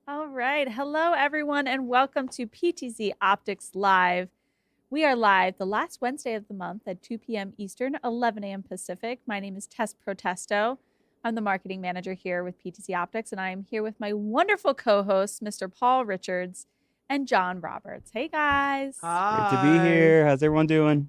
All right. Hello, everyone, and welcome to PTZOptics Live. We are live the last Wednesday of the month at 2 p.m. Eastern, 11 a.m. Pacific. My name is Tess Protesto. I'm the marketing manager here with PTZOptics, and I am here with my wonderful co-hosts, Mr. Paul Richards and John Roberts. Hey, guys. Great to be here. How's everyone doing?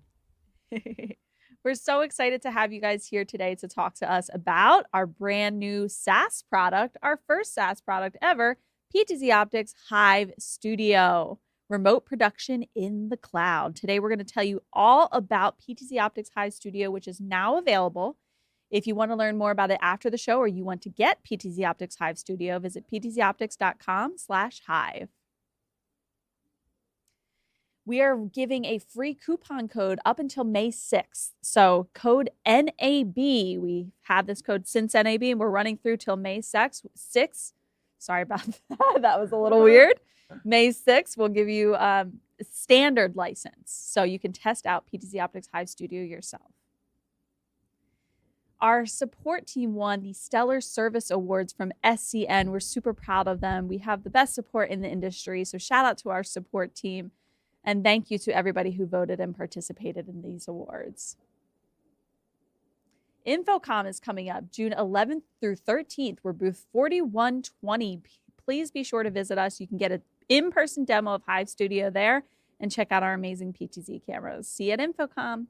We're so excited to have you guys here today to talk to us about our brand new SaaS product, our first SaaS product ever, PTZOptics Hive Studio, remote production in the cloud. Today, we're going to tell you all about PTZOptics Hive Studio, which is now available. If you want to learn more about it after the show or you want to get PTZOptics Hive Studio, visit ptzoptics.com/hive. We are giving a free coupon code up until May 6th. So code NAB, we have this code since NAB and we're running through till May 6th. Sorry about that. That was a little weird. May 6th, we'll give you a standard license. So you can test out PTZOptics Hive Studio yourself. Our support team won the Stellar Service Awards from SCN. We're super proud of them. We have the best support in the industry. So shout out to our support team. And thank you to everybody who voted and participated in these awards. InfoComm is coming up June 11th through 13th. We're booth 4120. Please be sure to visit us. You can get an in-person demo of Hive Studio there and check out our amazing PTZ cameras. See you at InfoComm.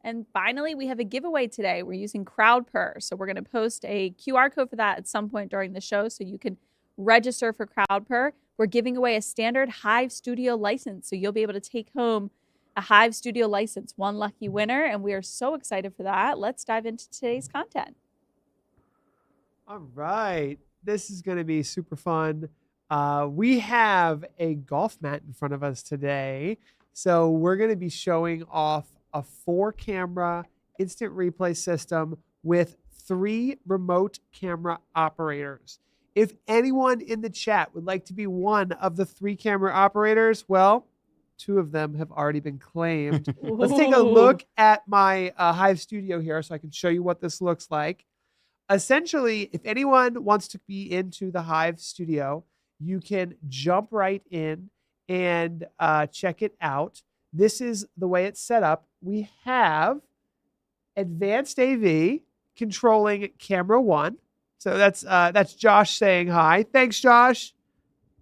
And finally, we have a giveaway today. We're using CrowdPur. So we're going to post a QR code for that at some point during the show so you can register for CrowdPur. We're giving away a standard Hive Studio license. So you'll be able to take home a Hive Studio license, one lucky winner. And we are so excited for that. Let's dive into today's content. All right. This is going to be super fun. We have a golf mat in front of us today. So we're going to be showing off a 4-camera instant replay system with 3 remote camera operators. If anyone in the chat would like to be one of the 3 camera operators, well, 2 of them have already been claimed. Let's take a look at my Hive Studio here so I can show you what this looks like. Essentially, if anyone wants to be into the Hive Studio, you can jump right in and check it out. This is the way it's set up. We have advanced AV controlling camera 1. So that's Josh saying hi. Thanks, Josh.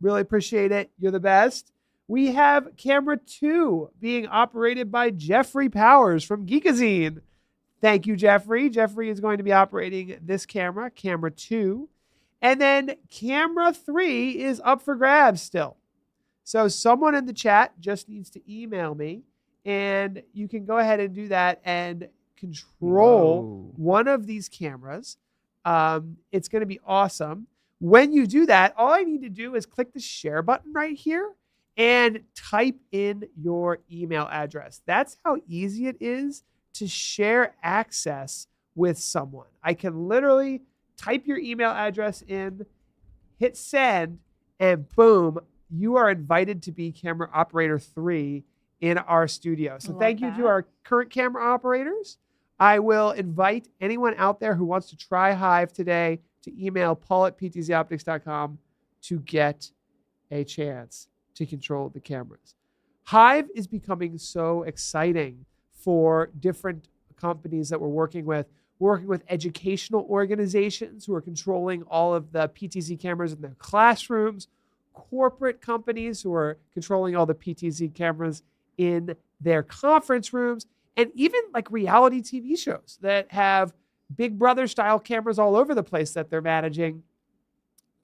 Really appreciate it. You're the best. We have camera 2 being operated by Jeffrey Powers from Geekazine. Thank you, Jeffrey. Jeffrey is going to be operating this camera, camera 2. And then camera 3 is up for grabs still. So someone in the chat just needs to email me, and you can go ahead and do that and control one of these cameras. It's going to be awesome. When you do that, all I need to do is click the share button right here and type in your email address. That's how easy it is to share access with someone. I can literally type your email address in, hit send, and boom, you are invited to be camera operator 3 in our studio. So thank you to our current camera operators. I will invite anyone out there who wants to try Hive today to email paul@ptzoptics.com to get a chance to control the cameras. Hive is becoming so exciting for different companies that we're working with. We're working with educational organizations who are controlling all of the PTZ cameras in their classrooms, corporate companies who are controlling all the PTZ cameras in their conference rooms, and even like reality TV shows that have Big Brother style cameras all over the place that they're managing.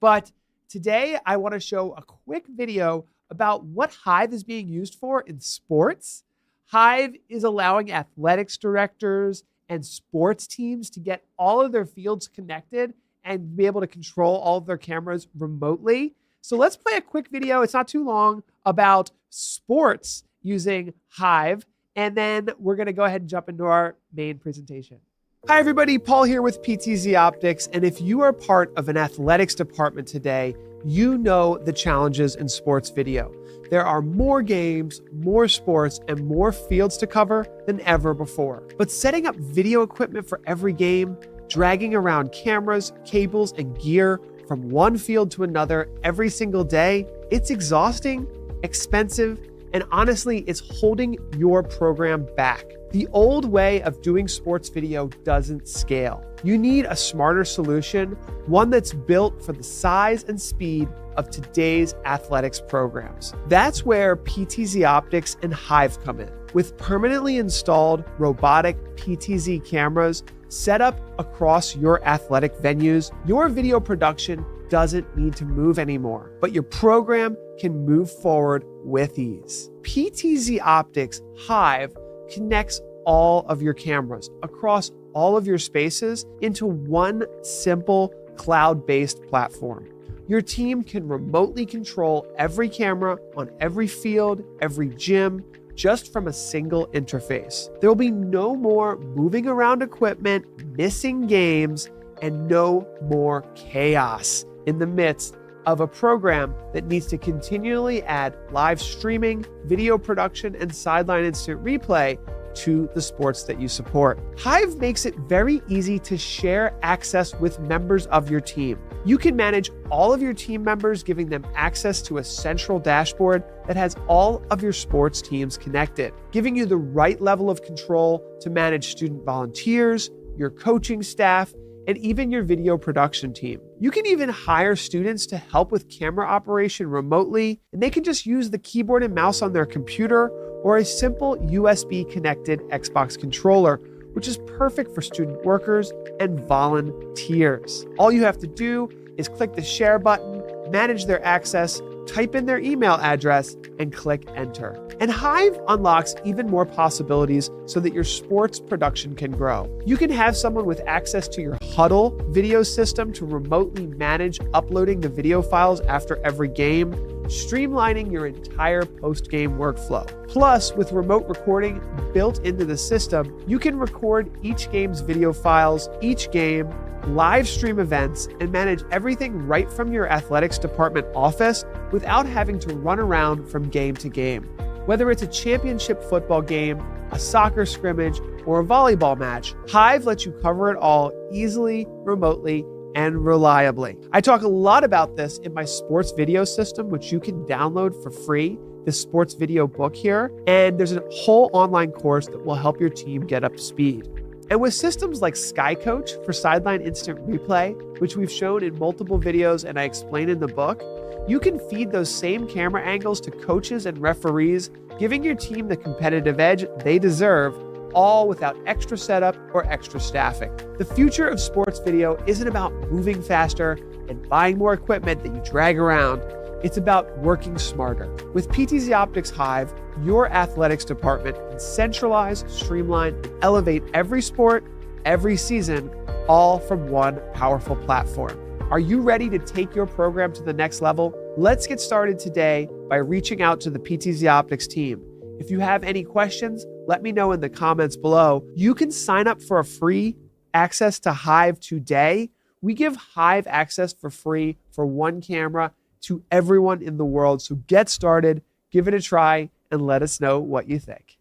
But today I want to show a quick video about what Hive is being used for in sports. Hive is allowing athletics directors and sports teams to get all of their fields connected and be able to control all of their cameras remotely. So let's play a quick video. It's not too long, about sports using Hive. And then we're going to go ahead and jump into our main presentation. Hi, everybody. Paul here with PTZOptics. And if you are part of an athletics department today, you know the challenges in sports video. There are more games, more sports, and more fields to cover than ever before. But setting up video equipment for every game, dragging around cameras, cables, and gear from one field to another every single day, it's exhausting, expensive, and honestly, it's holding your program back. The old way of doing sports video doesn't scale. You need a smarter solution, one that's built for the size and speed of today's athletics programs. That's where PTZOptics and Hive come in. With permanently installed robotic PTZ cameras set up across your athletic venues, your video production doesn't need to move anymore, but your program can move forward with ease. PTZOptics Hive connects all of your cameras across all of your spaces into one simple cloud-based platform. Your team can remotely control every camera on every field, every gym, just from a single interface. There will be no more moving around equipment, missing games, and no more chaos in the midst of a program that needs to continually add live streaming, video production, and sideline instant replay to the sports that you support. Hive makes it very easy to share access with members of your team. You can manage all of your team members, giving them access to a central dashboard that has all of your sports teams connected, giving you the right level of control to manage student volunteers, your coaching staff, and even your video production team. You can even hire students to help with camera operation remotely, and they can just use the keyboard and mouse on their computer or a simple USB connected Xbox controller, which is perfect for student workers and volunteers. All you have to do is click the share button, manage their access, type in their email address, and click enter. And Hive unlocks even more possibilities so that your sports production can grow. You can have someone with access to your Huddle video system to remotely manage uploading the video files after every game, streamlining your entire post-game workflow. Plus, with remote recording built into the system, you can record each game's video files, each game, live stream events, and manage everything right from your athletics department office without having to run around from game to game. Whether it's a championship football game, a soccer scrimmage, or a volleyball match, Hive lets you cover it all easily, remotely, and reliably. I talk a lot about this in my sports video system, which you can download for free, the sports video book here. And there's a whole online course that will help your team get up to speed. And with systems like SkyCoach for sideline instant replay, which we've shown in multiple videos and I explain in the book, you can feed those same camera angles to coaches and referees, giving your team the competitive edge they deserve, all without extra setup or extra staffing. The future of sports video isn't about moving faster and buying more equipment that you drag around. It's about working smarter. With PTZOptics Hive, your athletics department can centralize, streamline, and elevate every sport, every season, all from one powerful platform. Are you ready to take your program to the next level? Let's get started today by reaching out to the PTZOptics team. If you have any questions, let me know in the comments below. You can sign up for a free access to Hive today. We give Hive access for free for one camera to everyone in the world. So get started, give it a try, and let us know what you think.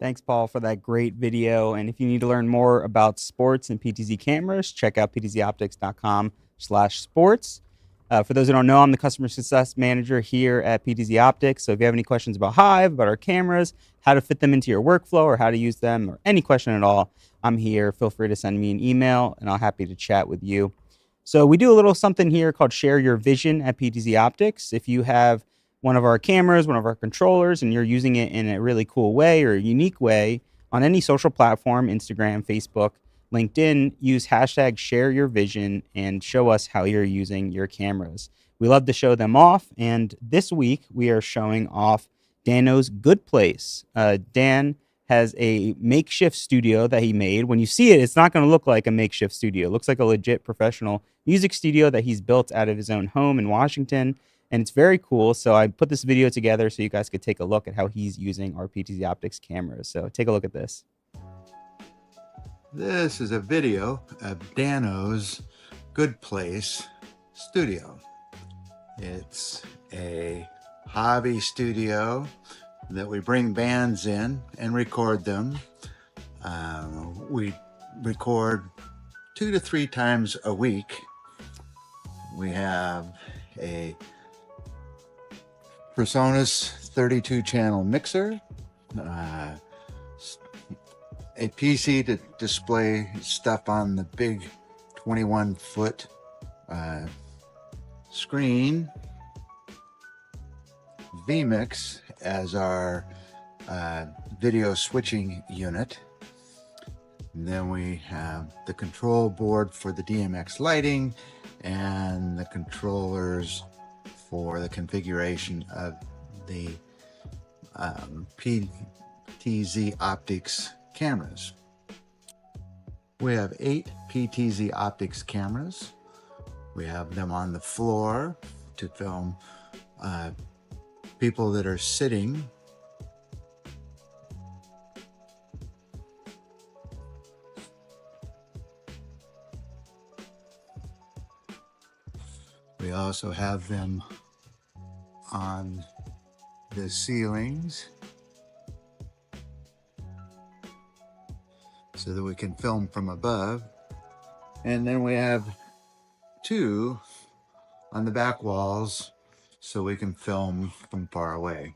Thanks, Paul, for that great video. And if you need to learn more about sports and PTZ cameras, check out ptzoptics.com/sports. For those who don't know, I'm the customer success manager here at PTZOptics. So if you have any questions about Hive, about our cameras, how to fit them into your workflow or how to use them, or any question at all, I'm here. Feel free to send me an email and I'll happy to chat with you. So we do a little something here called Share Your Vision at PTZOptics. If you have one of our cameras, one of our controllers, and you're using it in a really cool way or a unique way on any social platform, Instagram, Facebook, LinkedIn, use hashtag Share Your Vision and show us how you're using your cameras. We love to show them off. And this week we are showing off Dano's Good Place. Dan has a makeshift studio that he made. When you see it, it's not going to look like a makeshift studio. It looks like a legit professional music studio that he's built out of his own home in Washington. And it's very cool. So I put this video together so you guys could take a look at how he's using our PTZOptics cameras. So take a look at this. This is a video of Dano's Good Place studio. It's a hobby studio that we bring bands in and record them. We record 2 to 3 times a week. We have a PreSonus 32 channel mixer, a PC to display stuff on the big 21-foot screen, vmix as our video switching unit. And then we have the control board for the DMX lighting and the controllers for the configuration of the PTZOptics cameras. We have 8 PTZOptics cameras. We have them on the floor to film people that are sitting. We also have them on the ceilings so that we can film from above. And then we have 2 on the back walls so we can film from far away.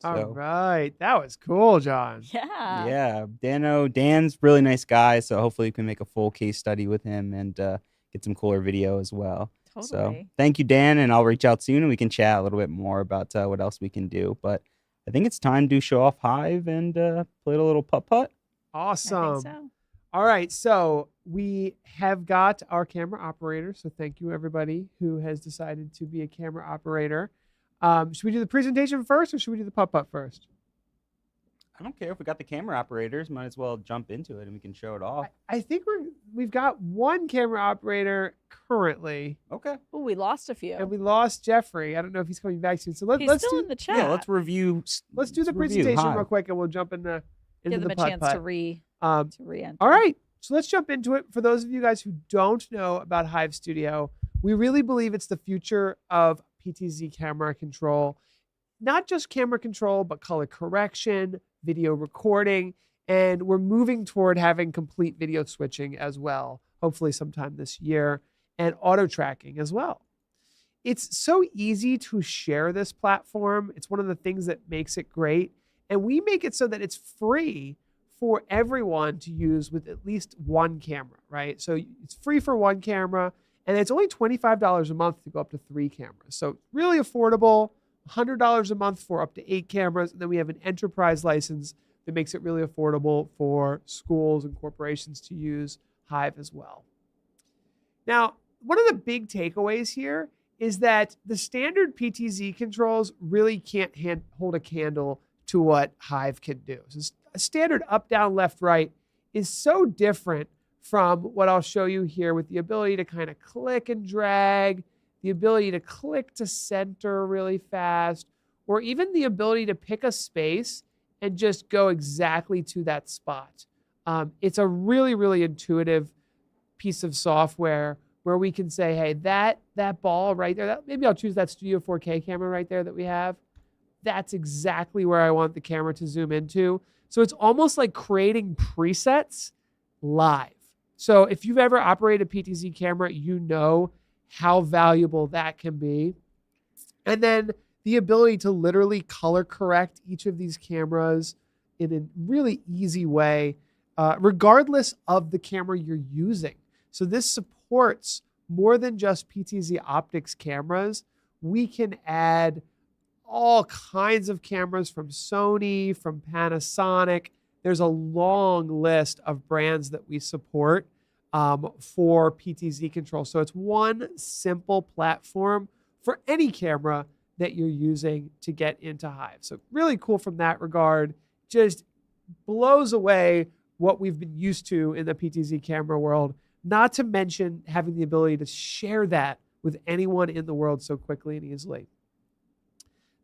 All So, right. That was cool, John. Yeah. yeah, Dan's really nice guy, so hopefully you can make a full case study with him and get some cooler video as well. So Totally. thank you, Dan, and I'll reach out soon and we can chat a little bit more about what else we can do. But I think it's time to show off Hive and play a little putt-putt. Awesome. I think so. All right. So we have got our camera operator. So thank you, everybody who has decided to be a camera operator. Should we do the presentation first or should we do the putt-putt first? I don't care if we got the camera operators. Might as well jump into it and we can show it off. I think we've got one camera operator currently, Okay. Oh, we lost a few. and we lost Jeffrey. I don't know if he's coming back soon. So He's let's still do in the chat. Yeah, let's review. let's do the review presentation Hive. real quick, and we'll jump into Give them the a chance putt-putt. to re-enter. All right, so let's jump into it. For those of you guys who don't know about Hive Studio, we really believe it's the future of PTZ camera control. Not just camera control, but color correction, video recording, and we're moving toward having complete video switching as well, hopefully sometime this year, and auto tracking as well. It's so easy to share this platform. It's one of the things that makes it great. And we make it so that it's free for everyone to use with at least one camera, right? So it's free for one camera, and it's only $25 a month to go up to 3 cameras. So really affordable, $100 a month for up to 8 cameras. And then we have an enterprise license that makes it really affordable for schools and corporations to use Hive as well. Now, one of the big takeaways here is that the standard PTZ controls really can't hold a candle to what Hive can do. So a standard up, down, left, right is so different from what I'll show you here with the ability to kind of click and drag, the ability to click to center really fast, or even the ability to pick a space and just go exactly to that spot. It's a really, really intuitive piece of software where we can say, hey, that ball right there, maybe I'll choose that Studio 4K camera right there that we have. That's exactly where I want the camera to zoom into. So it's almost like creating presets live. So if you've ever operated a PTZ camera, you know how valuable that can be. And then the ability to literally color correct each of these cameras in a really easy way, regardless of the camera you're using. So this supports more than just PTZOptics cameras. We can add all kinds of cameras from Sony, from Panasonic. There's a long list of brands that we support for PTZ control. So it's one simple platform for any camera that you're using to get into Hive. So really cool from that regard. Just blows away what we've been used to in the PTZ camera world, not to mention having the ability to share that with anyone in the world so quickly and easily.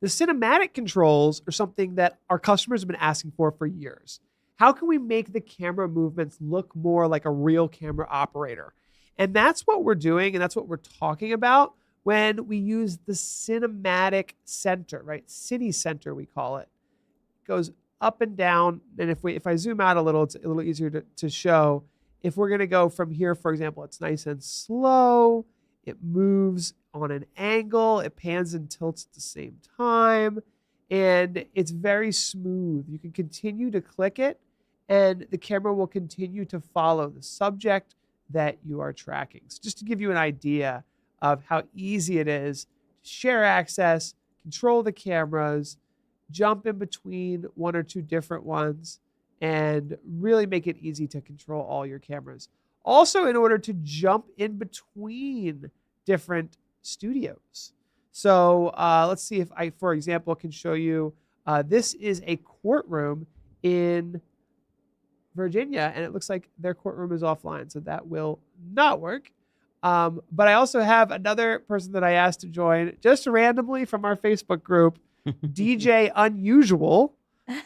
The cinematic controls are something that our customers have been asking for years. How can we make the camera movements look more like a real camera operator? And that's what we're doing, and that's what we're talking about when we use the cinematic center, right? City center, we call it. It goes up and down. And if I zoom out a little, it's a little easier to show. If we're going to go from here, for example, it's nice and slow. It moves on an angle. It pans and tilts at the same time. And it's very smooth. You can continue to click it, and the camera will continue to follow the subject that you are tracking. So just to give you an idea of how easy it is to share access, control the cameras, jump in between one or two different ones, and really make it easy to control all your cameras. Also, in order to jump in between different studios. So let's see if I, for example, can show you, this is a courtroom in Virginia, and it looks like their courtroom is offline, so that will not work. But I also have another person that I asked to join just randomly from our Facebook group, DJ Unusual,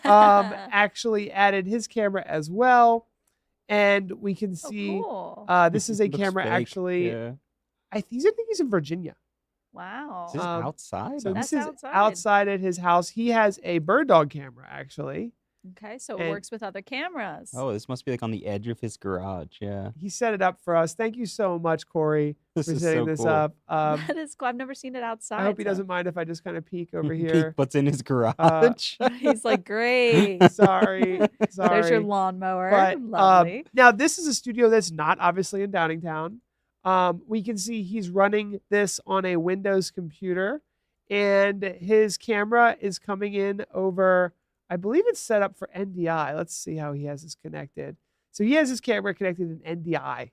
actually added his camera as well. And we can see this is a camera fake. actually. Yeah. I think he's in Virginia. Wow. Is this outside? So That's this is outside. outside at his house. He has a bird dog camera actually. Okay, so it And- works with other cameras. Oh, this must be like on the edge of his garage. Yeah. He set it up for us. Thank you so much, Corey, This for is setting so this cool. up. That is cool. I've never seen it outside. I hope he so- doesn't mind if I just kind of peek over Peek here. what's in his garage. He's like, great. Sorry. There's your lawnmower. But Lovely. now this is a studio that's not obviously in Downingtown. We can see he's running this on a Windows computer, and his camera is coming in over, I believe it's set up for NDI. Let's see how he has this connected. So he has his camera connected in NDI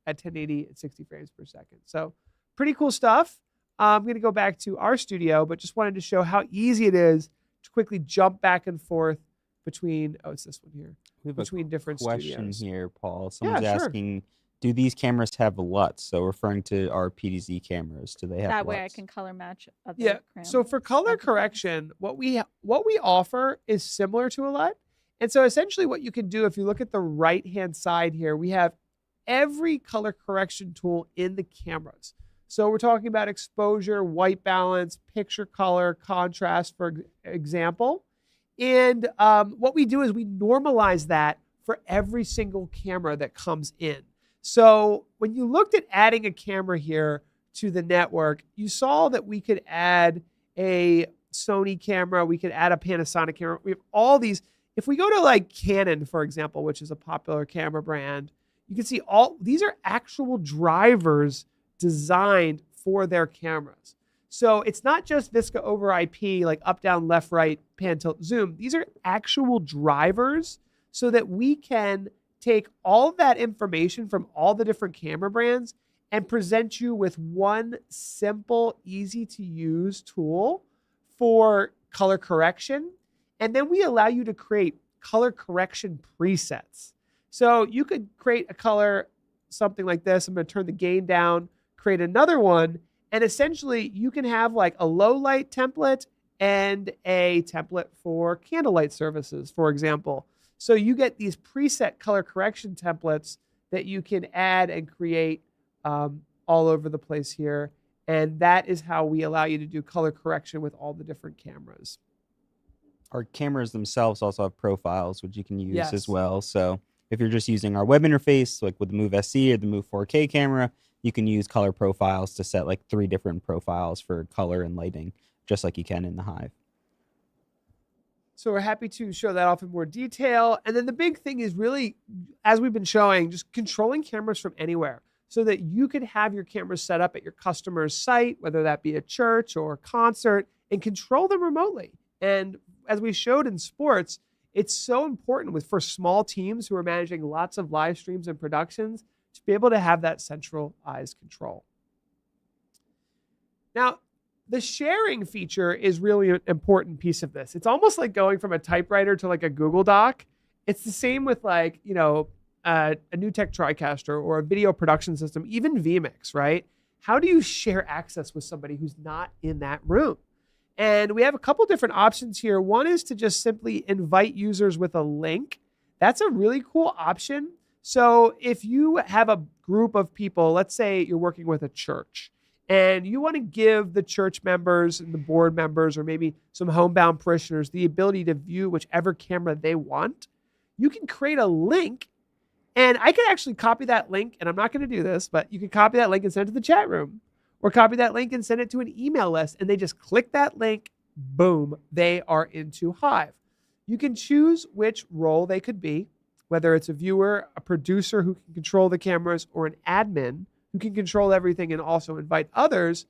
at 1080 at 60 frames per second. So pretty cool stuff. I'm going to go back to our studio, but just wanted to show how easy it is to quickly jump back and forth between, oh, it's this one here, We have a between different question studios. here, Paul. Someone's sure. asking, do these cameras have LUTs? So referring to our PTZ cameras, do they have That way I LUTs? can color match other Yeah. So for color other correction, what we offer is similar to a LUT. And so essentially what you can do, if you look at the right-hand side here, we have every color correction tool in the cameras. So we're talking about exposure, white balance, picture color, contrast, for example. And what we do is we normalize that for every single camera that comes in. So when you looked at adding a camera here to the network, you saw that we could add a Sony camera, we could add a Panasonic camera. We have all these. If we go to like Canon, for example, which is a popular camera brand, you can see all these are actual drivers designed for their cameras. So it's not just Visca over IP, like up, down, left, right, pan, tilt, zoom. These are actual drivers so that we can take all of that information from all the different camera brands and present you with one simple, easy to use tool for color correction. And then we allow you to create color correction presets. So you could create a color, something like this. I'm going to turn the gain down, create another one. And essentially you can have like a low light template and a template for candlelight services, for example. So you get these preset color correction templates that you can add and create all over the place here. And that is how we allow you to do color correction with all the different cameras. Our cameras themselves also have profiles, which you can use Yes. as well. So if you're just using our web interface, like with the Move SC or the Move 4K camera, you can use color profiles to set like 3 different profiles for color and lighting, just like you can in the Hive. So we're happy to show that off in more detail. And then the big thing is really, as we've been showing, just controlling cameras from anywhere so that you could have your cameras set up at your customer's site, whether that be a church or a concert, and control them remotely. And as we showed in sports, it's so important for small teams who are managing lots of live streams and productions to be able to have that centralized control. Now, the sharing feature is really an important piece of this. It's almost like going from a typewriter to like a Google Doc. It's the same with like, you know, a new tech TriCaster or a video production system, even vmix, right? How do you share access with somebody who's not in that room? And we have a couple different options here. One is to just simply invite users with a link. That's a really cool option. So if you have a group of people, let's say you're working with a church, and you want to give the church members and the board members, or maybe some homebound parishioners, the ability to view whichever camera they want, you can create a link. And I can actually copy that link, and I'm not going to do this, but you can copy that link and send it to the chat room, or copy that link and send it to an email list, and they just click that link, boom, they are into Hive. You can choose which role they could be, whether it's a viewer, a producer who can control the cameras, or an admin who can control everything and also invite others.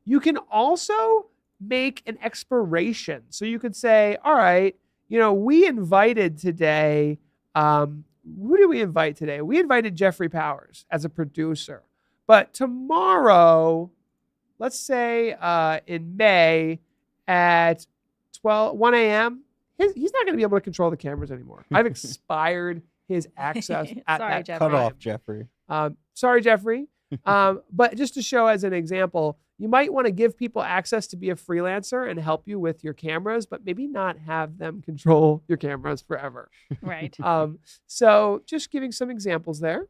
You can also make an expiration. So you could say, all right, we invited today, who did we invite today? We invited Jeffrey Powers as a producer. But tomorrow, let's say in May at 1 a.m., he's not going to be able to control the cameras anymore. I've expired his access at Sorry, that Jeffrey. Cut off, Jeffrey. Sorry, Jeffrey. But just to show as an example, you might want to give people access to be a freelancer and help you with your cameras, but maybe not have them control your cameras forever. Right. So just giving some examples there.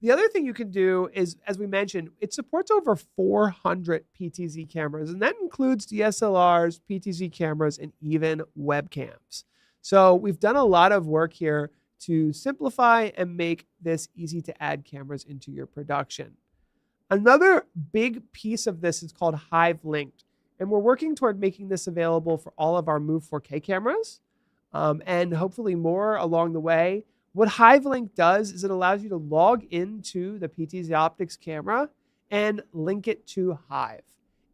The other thing you can do is, as we mentioned, it supports over 400 PTZ cameras, and that includes DSLRs, PTZ cameras, and even webcams. So we've done a lot of work here to simplify and make this easy to add cameras into your production. Another big piece of this is called Hive-Linked, and we're working toward making this available for all of our Move 4K cameras, and hopefully more along the way. What Hive-Linked does is it allows you to log into the PTZOptics camera and link it to Hive.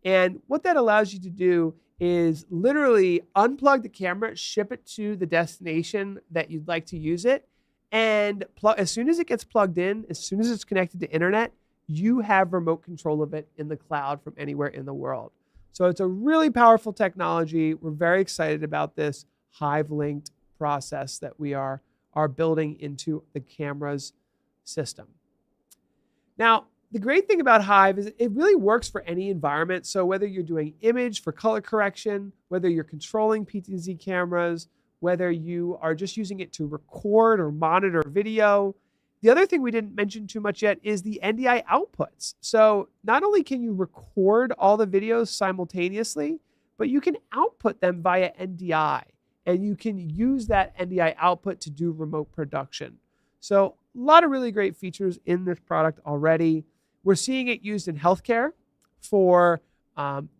And what that allows you to do is literally unplug the camera, ship it to the destination that you'd like to use it, and as soon as it gets plugged in, as soon as it's connected to internet, you have remote control of it in the cloud from anywhere in the world. So it's a really powerful technology. We're very excited about this Hive-Linked process that we are building into the camera's system. Now, the great thing about Hive is it really works for any environment. So whether you're doing image for color correction, whether you're controlling PTZ cameras, whether you are just using it to record or monitor video. The other thing we didn't mention too much yet is the NDI outputs. So not only can you record all the videos simultaneously, but you can output them via NDI. And you can use that NDI output to do remote production. So a lot of really great features in this product already. We're seeing it used in healthcare for,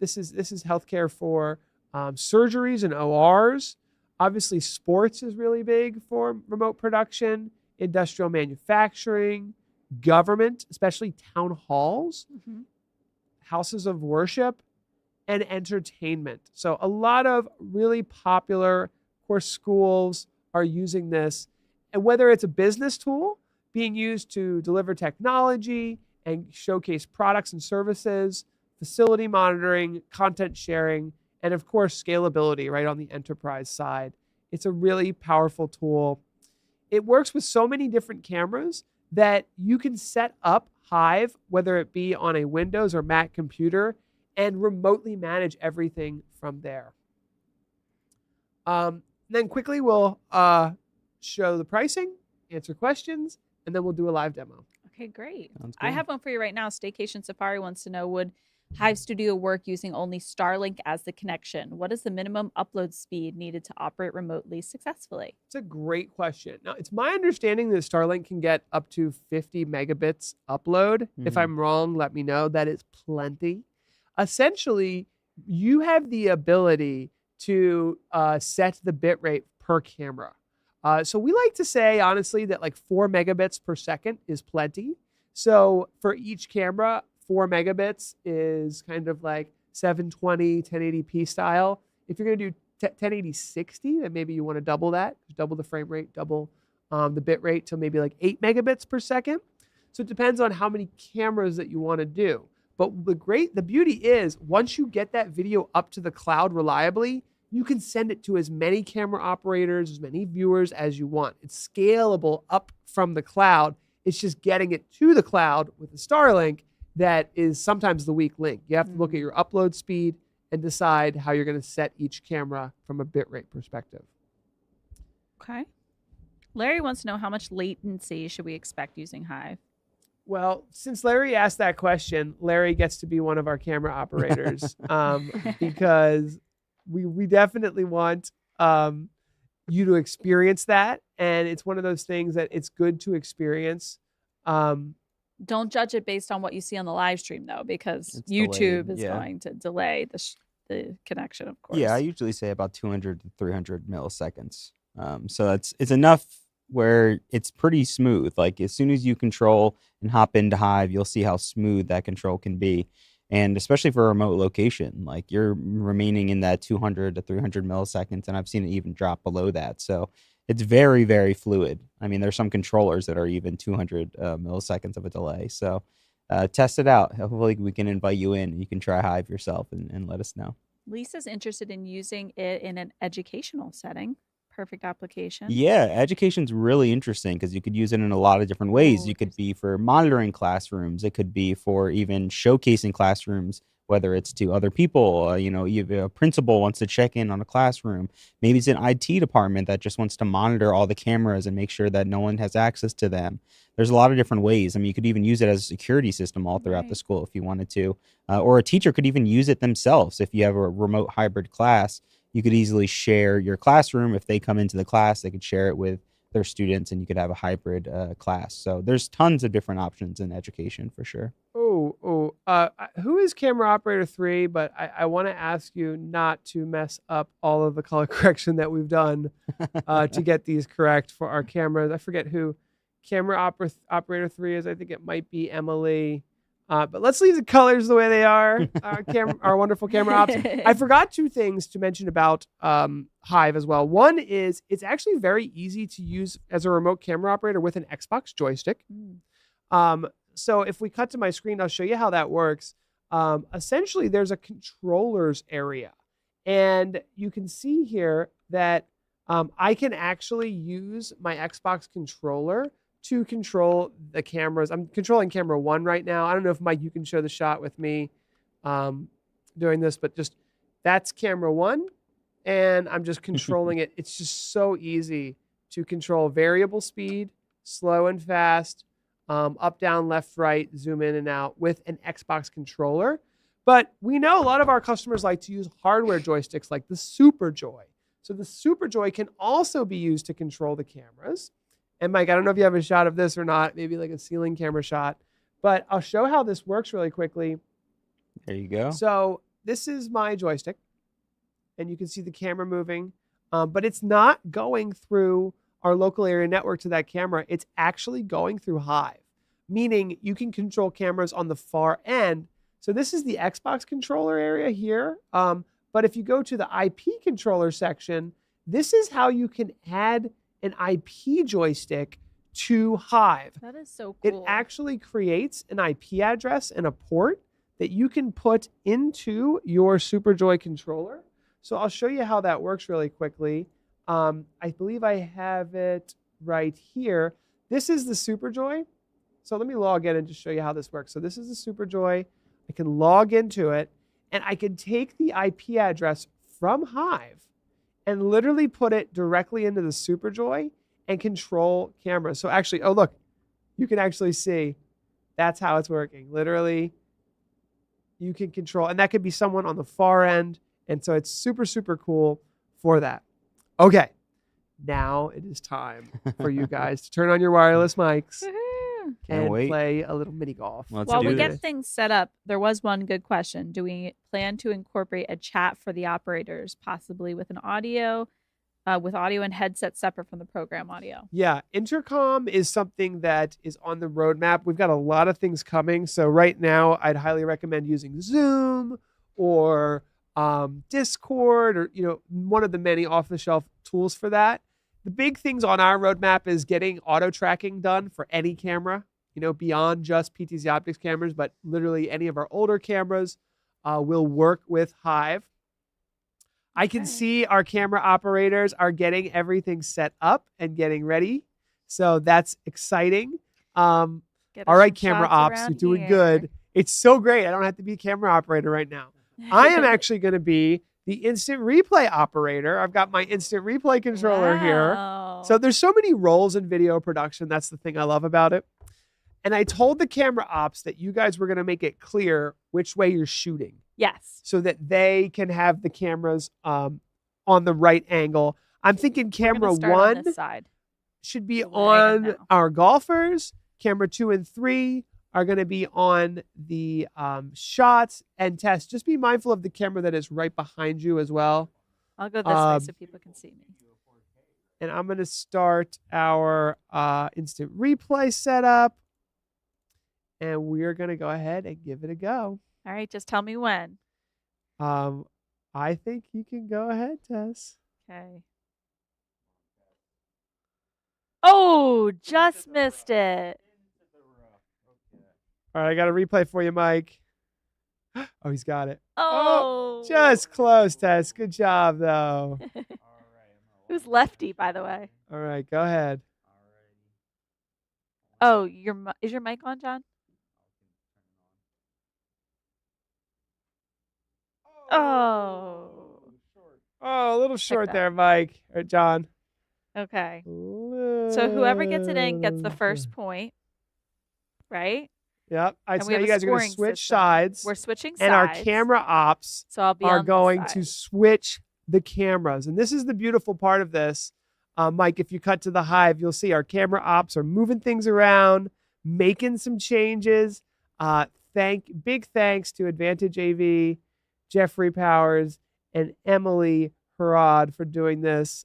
this is healthcare for surgeries and ORs. Obviously, sports is really big for remote production, industrial manufacturing, government, especially town halls, houses of worship, and entertainment. So a lot of really popular, of course, schools are using this. And whether it's a business tool being used to deliver technology and showcase products and services, facility monitoring, content sharing, and of course, scalability right on the enterprise side. It's a really powerful tool. It works with so many different cameras that you can set up Hive, whether it be on a Windows or Mac computer, and remotely manage everything from there. Then quickly we'll show the pricing, answer questions, and then we'll do a live demo. Okay, great. Sounds I good. have one for you right now. Staycation Safari wants to know, would Hive Studio work using only Starlink as the connection? What is the minimum upload speed needed to operate remotely successfully? It's a great question. Now, it's my understanding that Starlink can get up to 50 megabits upload. If I'm wrong, let me know. That is plenty. Essentially, you have the ability to set the bit rate per camera. So we like to say, honestly, that like 4 megabits per second is plenty. So for each camera, 4 megabits is kind of like 720, 1080p style. If you're going to do 1080 60, then maybe you want to double that, double the frame rate, double the bit rate to maybe like 8 megabits per second. So it depends on how many cameras that you want to do. But the beauty is once you get that video up to the cloud reliably, you can send it to as many camera operators, as many viewers as you want. It's scalable up from the cloud. It's just getting it to the cloud with the Starlink that is sometimes the weak link. You have to look at your upload speed and decide how you're going to set each camera from a bitrate perspective. Okay. Larry wants to know, how much latency should we expect using Hive? Well, since Larry asked that question, Larry gets to be one of our camera operators because we definitely want you to experience that. And it's one of those things that it's good to experience. Don't judge it based on what you see on the live stream, though, because It's YouTube delayed, is going to delay the connection, of course. Yeah, I usually say about 200 to 300 milliseconds. So it's enough where it's pretty smooth. Like as soon as you control and hop into Hive, you'll see how smooth that control can be. And especially for a remote location, like you're remaining in that 200 to 300 milliseconds, and I've seen it even drop below that. So it's very, very fluid. I mean, there's some controllers that are even 200 milliseconds of a delay. So test it out. Hopefully we can invite you in and you can try Hive yourself and let us know. Lisa's interested in using it in an educational setting. Perfect application. Yeah, education's really interesting because you could use it in a lot of different ways. Oh, You could be for monitoring classrooms. It could be for even showcasing classrooms, whether it's to other people. You know, a principal wants to check in on a classroom. Maybe it's an IT department that just wants to monitor all the cameras and make sure that no one has access to them. There's a lot of different ways. I mean, you could even use it as a security system all throughout the Right. school if you wanted to. Or a teacher could even use it themselves. If you have a remote hybrid class, you could easily share your classroom. If they come into the class, they could share it with their students and you could have a hybrid class. So there's tons of different options in education for sure. Who is camera operator 3? But I want to ask you not to mess up all of the color correction that we've done to get these correct for our cameras. I forget who camera operator 3 is. I think it might be Emily. But let's leave the colors the way they are. Our wonderful camera ops. I forgot 2 things to mention about Hive as well. One is it's actually very easy to use as a remote camera operator with an Xbox joystick. So if we cut to my screen, I'll show you how that works. Essentially, there's a controllers area. And you can see here that I can actually use my Xbox controller to control the cameras. I'm controlling camera 1 right now. I don't know if, Mike, you can show the shot with me doing this, but just that's camera 1. And I'm just controlling it. It's just so easy to control variable speed, slow and fast, up, down, left, right, zoom in and out with an Xbox controller. But we know a lot of our customers like to use hardware joysticks like the Super Joy. So the Super Joy can also be used to control the cameras. And Mike, I don't know if you have a shot of this or not, maybe like a ceiling camera shot, but I'll show how this works really quickly. There you go. So this is my joystick and you can see the camera moving, but it's not going through our local area network to that camera. It's actually going through Hive, meaning you can control cameras on the far end. So this is the Xbox controller area here. But if you go to the IP controller section, this is how you can add an IP joystick to Hive. That is so cool. It actually creates an IP address and a port that you can put into your SuperJoy controller. So I'll show you how that works really quickly. I believe I have it right here. This is the SuperJoy. So let me log in and just show you how this works. So this is the SuperJoy. I can log into it and I can take the IP address from Hive and literally put it directly into the SuperJoy and control cameras. So actually, oh look, you can actually see that's how it's working. Literally, you can control, and that could be someone on the far end. And so it's super, super cool for that. Okay, now it is time for you guys to turn on your wireless mics and wait. play a little mini golf. Let's While do we it. get things set up, there was one good question. Do we plan to incorporate a chat for the operators, possibly with an audio, with audio and headset separate from the program audio? Yeah, intercom is something that is on the roadmap. We've got a lot of things coming. So right now, I'd highly recommend using Zoom or Discord or one of the many off-the-shelf tools for that. The big things on our roadmap is getting auto tracking done for any camera, beyond just PTZOptics cameras, but literally any of our older cameras will work with Hive. I can see our camera operators are getting everything set up and getting ready. So that's exciting. All right, camera ops, you're doing good. It's so great. I don't have to be a camera operator right now. I am actually going to be the instant replay operator. I've got my instant replay controller here. So there's so many roles in video production. That's the thing I love about it. And I told the camera ops that you guys were going to make it clear which way you're shooting Yes. so that they can have the cameras on the right angle. I'm thinking We're camera gonna start on one this side. should be So we're aiming on now. our golfers. Camera 2 and 3 are going to be on the shots and tests. Just be mindful of the camera that is right behind you as well. I'll go this way so people can see me. And I'm going to start our instant replay setup. And we're going to go ahead and give it a go. All right, just tell me when. I think you can go ahead, Tess. Okay. Oh, just missed it. All right, I got a replay for you, Mike. Oh, he's got it. Oh. Just close, Tess. Good job, though. Who's lefty, by the way? All right, go ahead. Oh, is your mic on, John? Oh. Oh, a little short that. there, Mike or John. Okay. So whoever gets it in gets the first point, right? Yep. And So we now have you a guys are going to scoring switch system. sides. We're switching sides. And our camera ops So I'll be are on this going side. to switch the cameras. And this is the beautiful part of this. Mike, if you cut to the Hive, you'll see our camera ops are moving things around, making some changes. Big thanks to Advantage AV, Jeffrey Powers, and Emily Harad for doing this,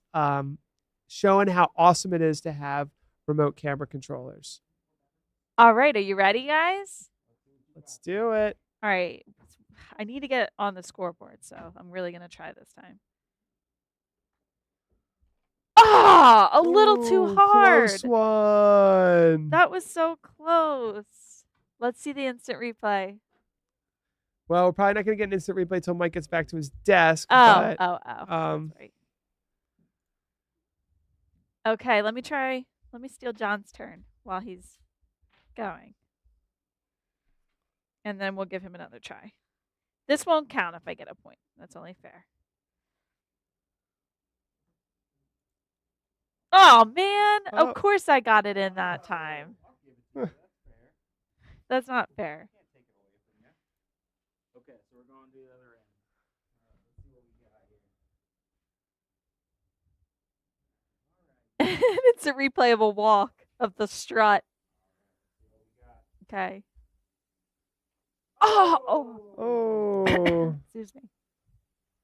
showing how awesome it is to have remote camera controllers. All right, are you ready, guys? Let's do it. All right. I need to get on the scoreboard, so I'm really going to try this time. Ah, a little too Ooh, hard. Close one. That was so close. Let's see the instant replay. Well, we're probably not going to get an instant replay until Mike gets back to his desk. Oh. But, That's right. Okay, let me steal John's turn while he's going. And then we'll give him another try. This won't count if I get a point. That's only fair. Oh, man. Oh. Of course I got it in that time. That's not fair. Okay, so we're going to the other end. Let's see what we got here. It's a replay of a walk of the strut. Okay. Oh. Excuse me.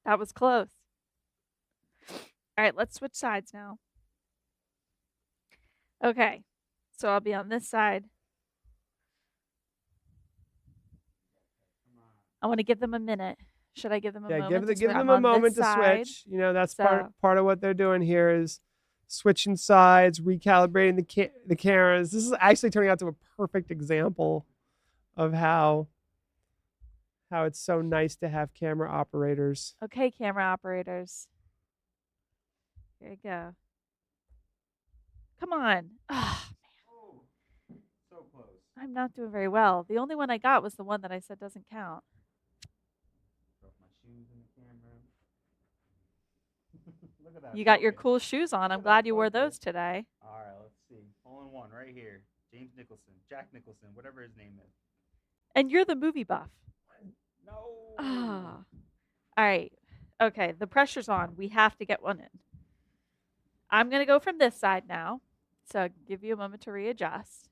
That was close. All right, let's switch sides now. Okay. So I'll be on this side. I want to give them a minute. Should I give them a moment? Give them a moment to switch. You know, that's part of what they're doing here is switching sides, recalibrating the cameras. This is actually turning out to a perfect example of how it's so nice to have camera operators. Okay, camera operators. Here you go. Come on. Oh, man. So close. I'm not doing very well. The only one I got was the one that I said doesn't count. Broke my shoes in the camera. Look at that. You got your focus. cool shoes on. I'm Look at glad that you wore focus. those today. All right, let's see. Hole in one right here. Jack Nicholson, whatever his name is. And you're the movie buff. No. Ah. All right. Okay, the pressure's on. We have to get one in. I'm going to go from this side now. So I'll give you a moment to readjust.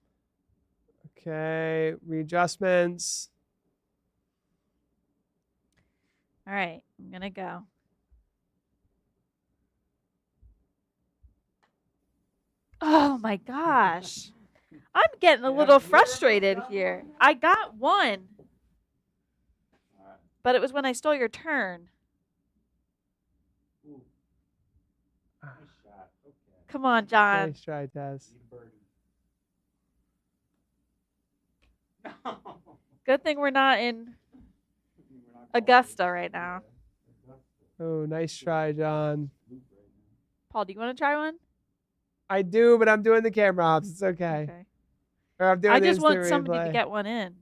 Okay, readjustments. All right, I'm going to go. Oh my gosh. I'm getting a little frustrated here. I got one, but it was when I stole your turn. Ooh. Nice shot. Okay. Come on, John. Nice try, Tess. No. Good thing we're not in Augusta right now. Oh, nice try, John. Paul, do you want to try one? I do, but I'm doing the camera ops. It's okay. Or I'm doing I the just want instant somebody replay. to get one in.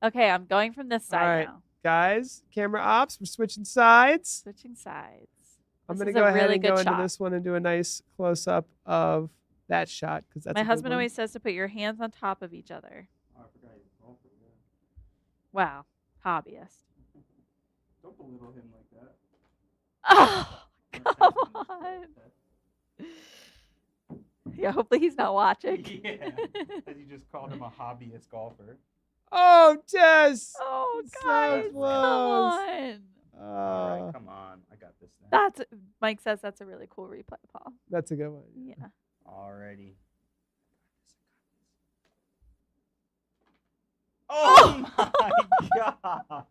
Okay, I'm going from this side right. now. Guys, camera ops. We're switching sides. Switching sides. I'm This going is to go a ahead really and good go into shot. this one and do a nice close-up of that shot because that's My a good husband one. always says to put your hands on top of each other. Wow, hobbyist. Don't belittle him like that. Oh, come on. Yeah, hopefully he's not watching. Yeah, as you just called him a hobbyist golfer. Oh, Jess! Oh, So guys, come close. on. All right, come on. I got this now. That's Mike says that's a really cool replay, Paul. That's a good one. Yeah. Alrighty. Oh my gosh.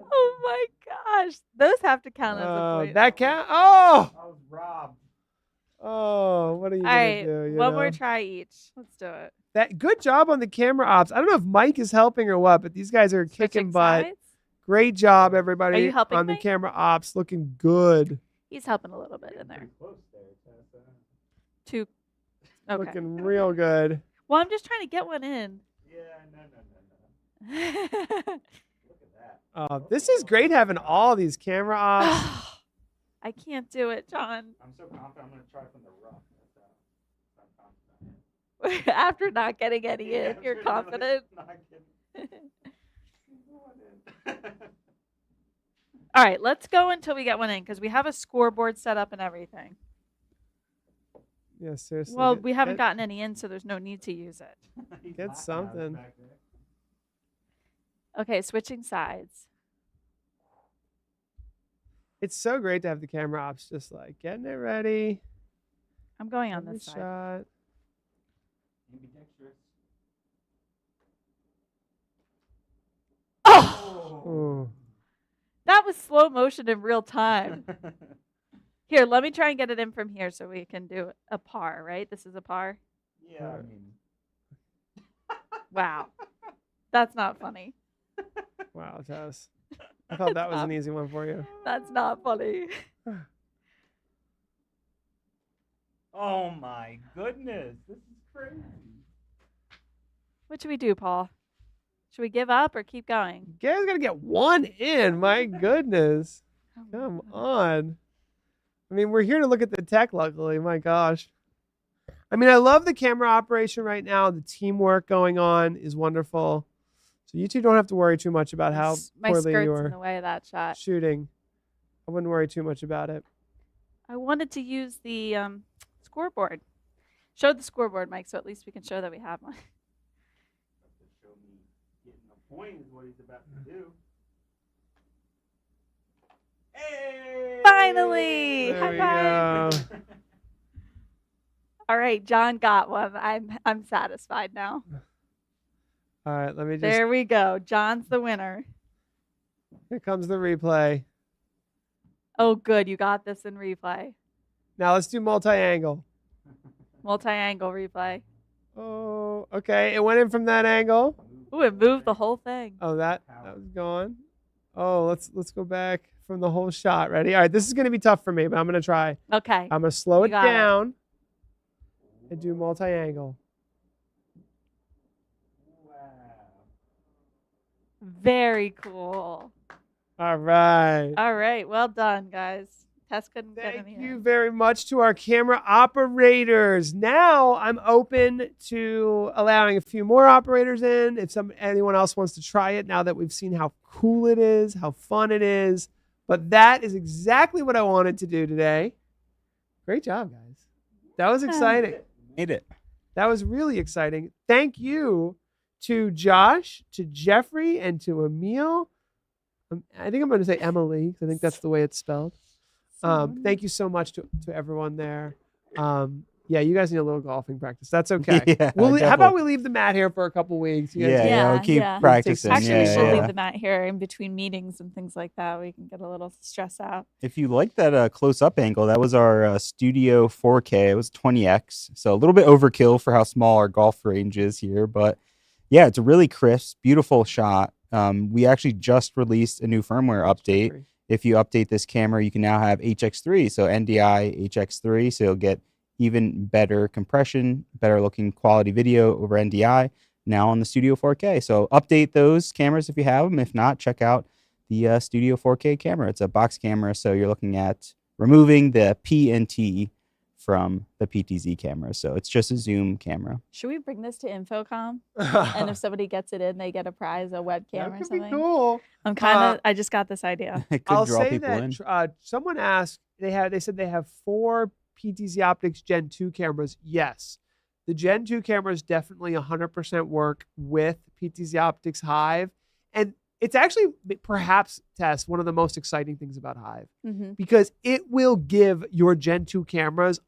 Oh my gosh. Those have to count as a point. That count? Oh! I was robbed. Oh, what are you All going right, to do? You one know? more try each. Let's do it. That good job on the camera ops. I don't know if Mike is helping or what, but these guys are kicking Switching butt. sides? Great job, everybody. Are you helping on the Mike? camera ops? Looking good. He's helping a little bit in there. Close there, Tessa. Two. Okay. Looking real good. Well, I'm just trying to get one in. Yeah, no. Look at that. This is great having all these camera ops. I can't do it, John. I'm so confident I'm going to try from the rough. I'm confident. After not getting any Yeah, in, I'm you're really confident. not kidding. Go on in. All right, let's go until we get one in because we have a scoreboard set up and everything. Yeah, seriously. Well, we haven't gotten any in, so there's no need to use it. He's Get laughing something. back there. Okay, switching sides. It's so great to have the camera ops just like getting it ready. I'm going on Every this side. shot. Ambidextrous. Oh, Ooh. that was slow motion in real time. Here, let me try and get it in from here so we can do a par, right? This is a par. Yeah, I mean. Wow. That's not funny. Wow, Tess. I thought that was an easy one for you. That's not funny. Oh my goodness. This is crazy. What should we do, Paul? Should we give up or keep going? You guys got to get one in. My goodness. Oh my Come God. on. I mean, we're here to look at the tech, luckily. My gosh. I mean, I love the camera operation right now. The teamwork going on is wonderful. So you two don't have to worry too much about how My poorly skirt's you in are the way of that shot. shooting. I wouldn't worry too much about it. I wanted to use the scoreboard. Show the scoreboard, Mike, so at least we can show that we have one. To show me getting a point is what he's about to do. Hey! Finally! There High we five! go. All right, John got one. I'm satisfied now. All right, let me just. There we go. John's the winner. Here comes the replay. Oh, good. You got this in replay. Now let's do multi-angle. Multi-angle replay. Oh, okay. It went in from that angle. Ooh, it moved the whole thing. Oh, that was gone. Oh, let's go back from the whole shot. Ready? All right, this is going to be tough for me, but I'm going to try. Okay. I'm going to slow You it got it. down and do multi-angle. Wow. Very cool. All right. All right. Well done, guys. Tess couldn't get Thank any you in. very much to our camera operators. Now I'm open to allowing a few more operators in if anyone else wants to try it now that we've seen how cool it is, how fun it is. But that is exactly what I wanted to do today. Great job, guys. That was exciting. Made it. That was really exciting. Thank you to Josh, to Jeffrey, and to Emil. I think I'm going to say Emily because I think that's the way it's spelled. Thank you so much to everyone there. Yeah, you guys need a little golfing practice. That's okay. Yeah, How about definitely. we leave the mat here for a couple weeks? You guys Yeah, Yeah, we'll keep yeah. practicing. Actually, we yeah, should yeah. leave the mat here in between meetings and things like that. We can get a little stress out. If you like that close-up angle, that was our Studio 4K. It was 20x, so a little bit overkill for how small our golf range is here. But yeah, it's a really crisp, beautiful shot. We actually just released a new firmware update. If you update this camera, you can now have HX3, so NDI HX3, so you'll get even better compression, better looking quality video over NDI now on the Studio 4K. So update those cameras if you have them. If not, check out the Studio 4K camera. It's a box camera, so you're looking at removing the P and T from the PTZ camera. So it's just a zoom camera. Should we bring this to Infocom? And if somebody gets it in, they get a prize, a webcam that or could something. be cool. I'm kind of. I just got this idea. It could I'll draw say people in. that someone asked. They said they have 4 PTZOptics Gen 2 cameras. Yes, the Gen 2 cameras definitely 100% work with PTZOptics Hive, and it's actually perhaps, Tess, one of the most exciting things about Hive, because it will give your Gen 2 cameras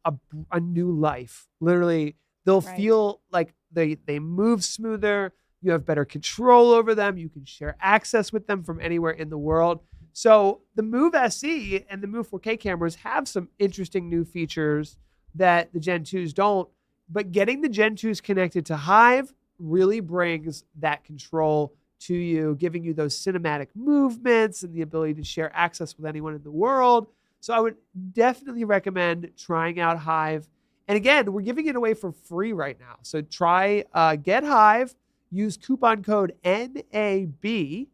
a new life. Literally, they'll feel like they move smoother. You have better control over them. You can share access with them from anywhere in the world. So the Move SE and the Move 4K cameras have some interesting new features that the Gen 2s don't. But getting the Gen 2s connected to Hive really brings that control to you, giving you those cinematic movements and the ability to share access with anyone in the world. So I would definitely recommend trying out Hive. And again, we're giving it away for free right now. So try Get Hive, use coupon code NAB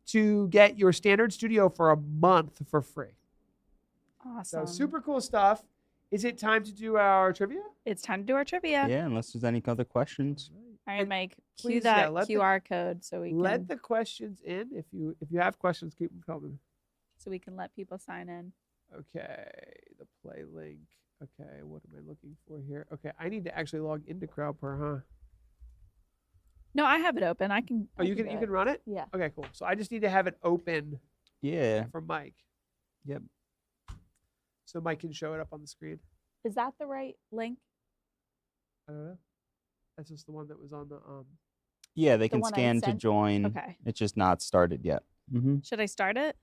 to get your standard studio for a month for free. Awesome. So super cool stuff. Is it time to do our trivia? It's time to do our trivia. Yeah, unless there's any other questions. All right, Mike. Cue Please, that let QR code so we let can the questions in. If you have questions, keep them coming. let people sign in. Okay, the play link. Okay, what am I looking for here? Okay, I need to actually log into CrowdPer, huh? No, I have it open. I can. Oh, you can run it? Yeah. Okay, cool. So I just need to have it open Yeah. for Mike. Yep. So Mike can show it up on the screen. Is that the right link? I don't know. That's just the one that was on the Yeah, they can one I scan to sent? join. Okay. It's just not started yet. Should I start it?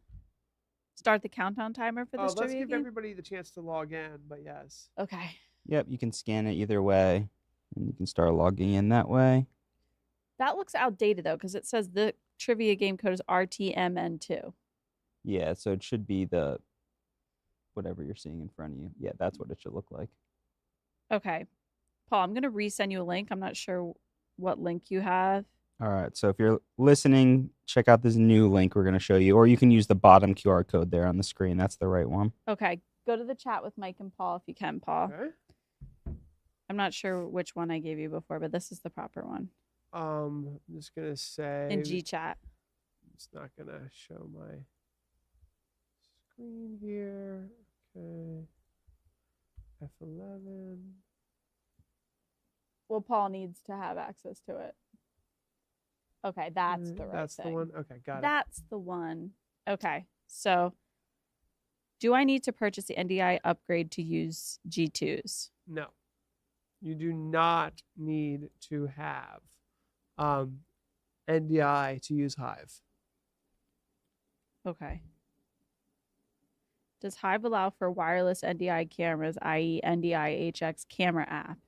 Start the countdown timer for this let's trivia give game? everybody the chance to log in, but yes. Okay. Yep, you can scan it either way, and you can start logging in that way. That looks outdated though, because it says the trivia game code is RTMN2. Yeah, so it should be the whatever you're seeing in front of you. Yeah, that's what it should look like. Okay. Paul, I'm going to resend you a link. I'm not sure what link you have. All right, so if you're listening, check out this new link we're going to show you, or you can use the bottom QR code there on the screen. That's the right one. Okay. Go to the chat with Mike and Paul if you can, Paul. Okay. I'm not sure which one I gave you before, but this is the proper one. I'm just gonna say In G-chat. It's not gonna show my screen here. Okay. F11. Well, Paul needs to have access to it. Okay, that's the right That's thing. the one. Okay, got it. That's the one. Okay, so do I need to purchase the NDI upgrade to use G2s? No, you do not need to have NDI to use Hive. Okay. Does Hive allow for wireless NDI cameras, i.e. NDI HX camera app?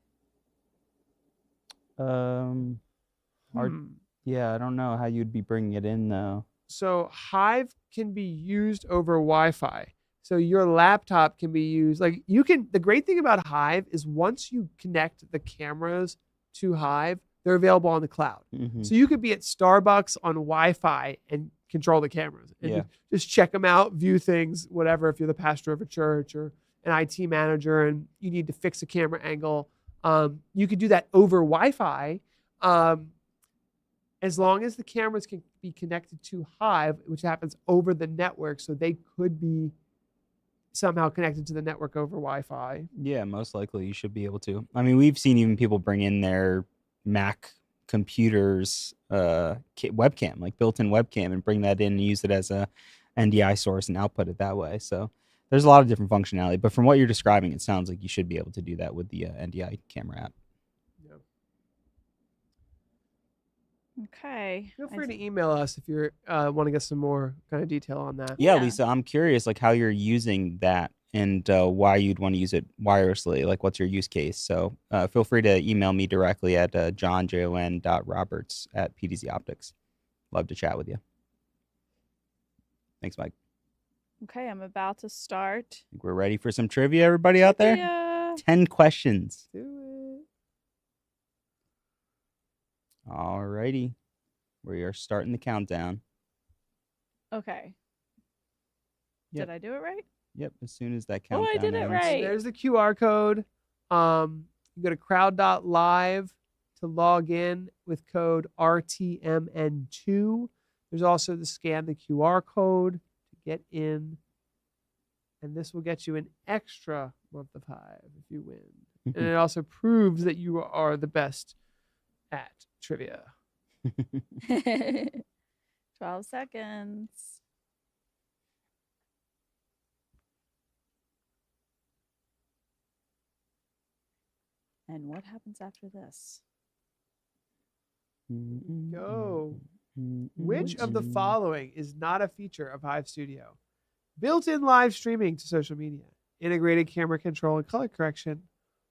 Yeah, I don't know how you'd be bringing it in though. So Hive can be used over Wi-Fi. So your laptop can be used the great thing about Hive is once you connect the cameras to Hive, they're available on the cloud. So you could be at Starbucks on Wi-Fi and control the cameras and just check them out, view things, whatever. If you're the pastor of a church or an IT manager and you need to fix a camera angle, you could do that over Wi-Fi. As long as the cameras can be connected to Hive, which happens over the network, so they could be somehow connected to the network over Wi-Fi. Yeah, most likely you should be able to. I mean, we've seen even people bring in their Mac computers webcam, like built-in webcam, and bring that in and use it as a NDI source and output it that way. So there's a lot of different functionality. But from what you're describing, it sounds like you should be able to do that with the NDI camera app. Okay. Feel free to email us if you want to get some more kind of detail on that. Yeah, Lisa, I'm curious, like how you're using that and why you'd want to use it wirelessly. Like, what's your use case? So feel free to email me directly at john.roberts@PTZOptics. Love to chat with you. Thanks, Mike. Okay, I'm about to start. I think we're ready for some trivia, everybody out there? 10 questions. Do it. All righty. We are starting the countdown. Okay. Yep. Did I do it right? Yep, as soon as that countdown I did it ends. right. There's the QR code. You go to crowd.live to log in with code RTMN2. There's also the scan the QR code to get in. And this will get you an extra month of Hive if you win. And it also proves that you are the best at trivia. 12 seconds. And what happens after this? Go. Which of the following is not a feature of Hive Studio? Built-in live streaming to social media, integrated camera control and color correction,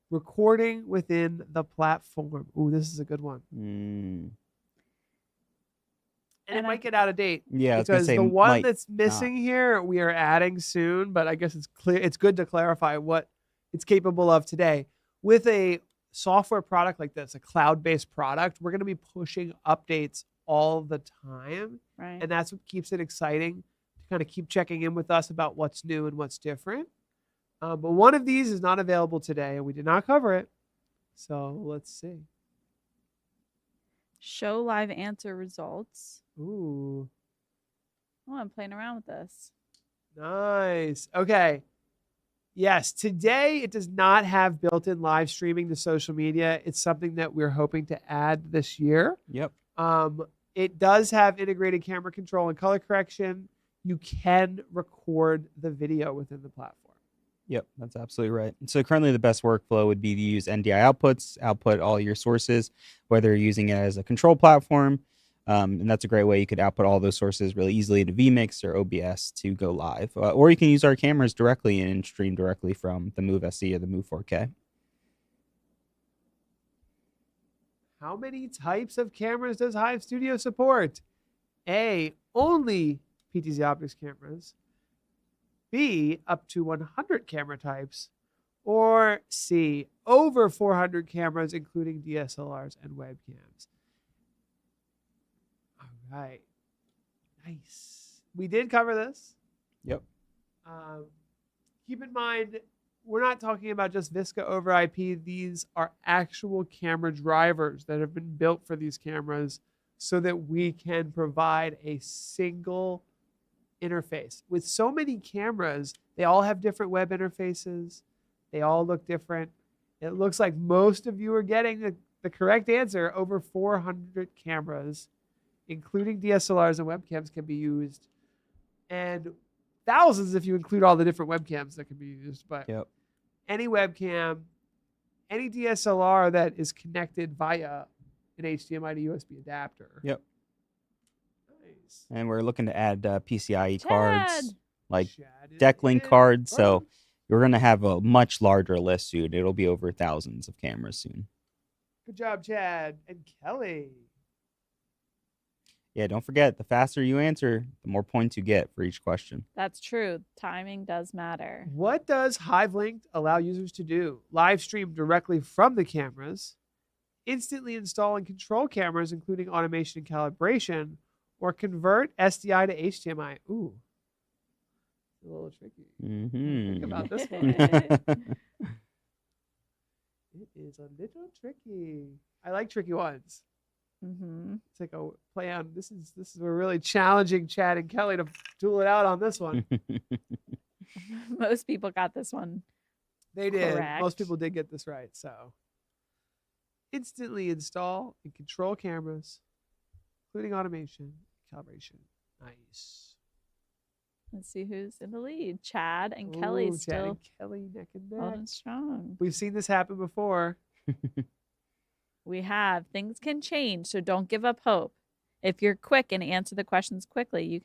recording within the platform. Ooh, this is a good one. And it might get out of date. Yeah, I was gonna because say the one might that's missing here, we are adding soon, but I guess it's clear. It's good to clarify what it's capable of today. With a software product like this, a cloud-based product, we're going to be pushing updates all the time. Right. And that's what keeps it exciting to kind of keep checking in with us about what's new and what's different. But one of these is not available today, and we did not cover it. So let's see. Show live answer results. Ooh, Oh, I'm playing around with this. nice. Okay. Yes, today it does not have built-in live streaming to social media. It's something that we're hoping to add this year. Yep. It does have integrated camera control and color correction. You can record the video within the platform. Yep, that's absolutely right. So currently the best workflow would be to use NDI outputs, output all your sources, whether you're using it as a control platform. And that's a great way you could output all those sources really easily into vmix or OBS to go live. Or you can use our cameras directly and stream directly from the Move SE or the Move 4K. How many types of cameras does Hive Studio support? A, only PTZOptics cameras. B, up to 100 camera types. Or C, over 400 cameras, including DSLRs and webcams. All right. Nice. We did cover this. Yep. Keep in mind, we're not talking about just Visca over IP. These are actual camera drivers that have been built for these cameras so that we can provide a single interface. With so many cameras, they all have different web interfaces. They all look different. It looks like most of you are getting the correct answer. Over 400 cameras, including DSLRs and webcams, can be used. And thousands if you include all the different webcams that can be used. But Yep. any webcam, any DSLR that is connected via an HDMI to USB adapter. Yep. Nice. And we're looking to add PCIe cards, Chad. like Chad is deck link in. cards. So Oh, you're going to have a much larger list soon. It'll be over thousands of cameras soon. good job, Chad and Kelly. Yeah, don't forget, the faster you answer, the more points you get for each question. That's true. Timing does matter. What does Hive-Linked allow users to do? Live stream directly from the cameras, instantly install and control cameras, including automation and calibration, or convert SDI to HDMI. Ooh, a little tricky. Think about this one. It is a little tricky. I like tricky ones. Mm-hmm. It's like a play on. This is we're really challenging Chad and Kelly to duel it out on this one. Most people got this one. They did. Correct. Most people did get this right. So, instantly install and control cameras, including automation, calibration. Nice. Let's see who's in the lead. Chad and Kelly Ooh, Chad still and Kelly neck and neck. holding strong. We've seen this happen before. We have. Things can change, so don't give up hope. If you're quick and answer the questions quickly, you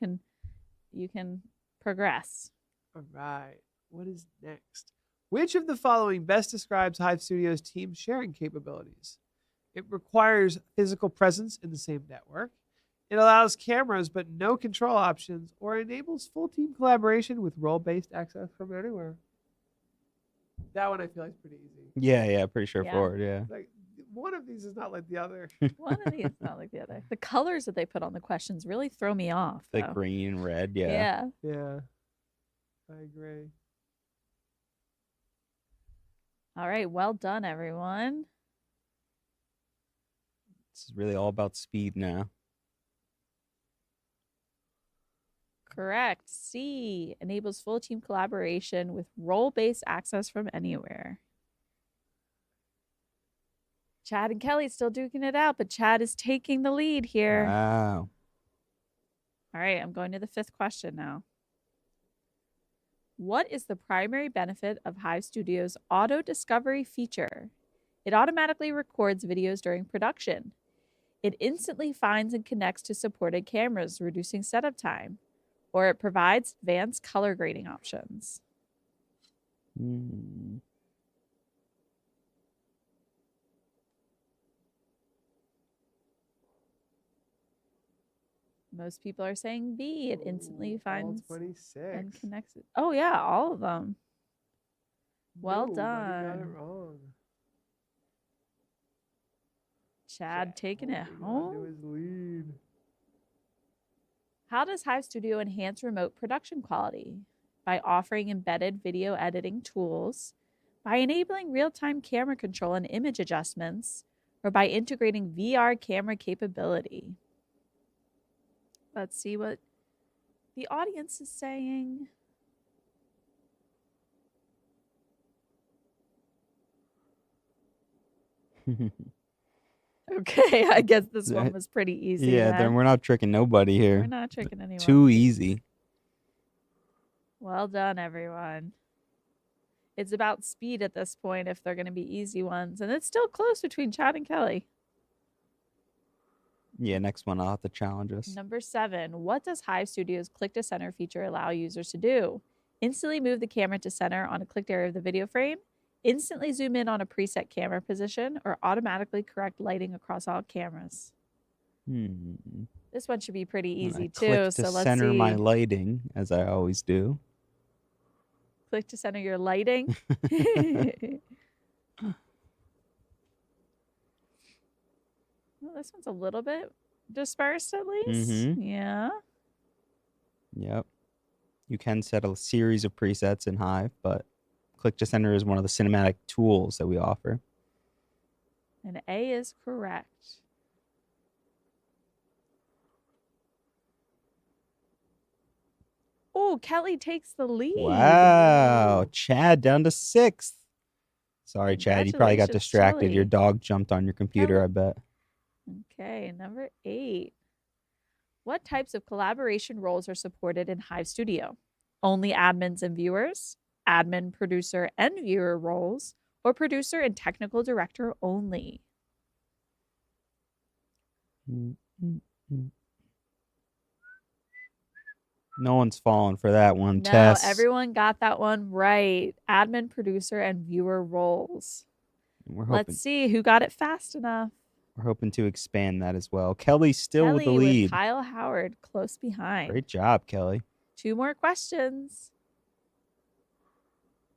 can progress. All right. What is next? Which of the following best describes Hive Studio's team sharing capabilities? It requires physical presence in the same network. It allows cameras but no control options, or enables full team collaboration with role-based access from anywhere. That one I feel like is pretty easy. Yeah, pretty straightforward. Yeah. Like one of these is not like the other. One of these is not like the other. The colors that they put on the questions really throw me off. The though. green and red. Yeah. Yeah. Yeah, I agree. All right, well done, everyone. This is really all about speed now. Correct. C, enables full team collaboration with role-based access from anywhere. Chad and Kelly still duking it out, but Chad is taking the lead here. Wow. All right, I'm going to the 5th question now. What is the primary benefit of Hive Studio's auto discovery feature? It automatically records videos during production. It instantly finds and connects to supported cameras, reducing setup time. Or it provides advanced color grading options. Most people are saying B. It instantly finds all 26. and connects it. Oh, yeah, all of them. Well Boom, buddy got it done. wrong. Chad taking it holding on to home. his lead. How does Hive Studio enhance remote production quality? By offering embedded video editing tools, by enabling real-time camera control and image adjustments, or by integrating VR camera capability? Let's see what the audience is saying. Okay, I guess this one was pretty easy. Yeah, then we're not tricking nobody here. We're not tricking anyone. Too easy. Well done, everyone. It's about speed at this point if they're going to be easy ones. And it's still close between Chad and Kelly. Yeah, next one I'll have to challenge us. Number 7. What does Hive Studio's click to center feature allow users to do? Instantly move the camera to center on a clicked area of the video frame, instantly zoom in on a preset camera position, or automatically correct lighting across all cameras. This one should be pretty easy too. Click to So let's center see. my lighting, as I always do. Click to center your lighting. Well, this one's a little bit dispersed at least. Yeah. Yep. You can set a series of presets in Hive, but click to center is one of the cinematic tools that we offer. And A is correct. Oh, Kelly takes the lead. Wow. Chad down to 6th. Sorry, Chad. You probably got Congratulations, distracted. Kelly. Your dog jumped on your computer, I bet. Okay, number 8. What types of collaboration roles are supported in Hive Studio? Only admins and viewers, admin, producer, and viewer roles, or producer and technical director only? No one's falling for that one. No, Tess. everyone got that one right. Admin, producer, and viewer roles. Let's see who got it fast enough. We're hoping to expand that as well. Kelly's still with the Kelly lead. with Kyle Howard close behind. Great job, Kelly. 2 more questions.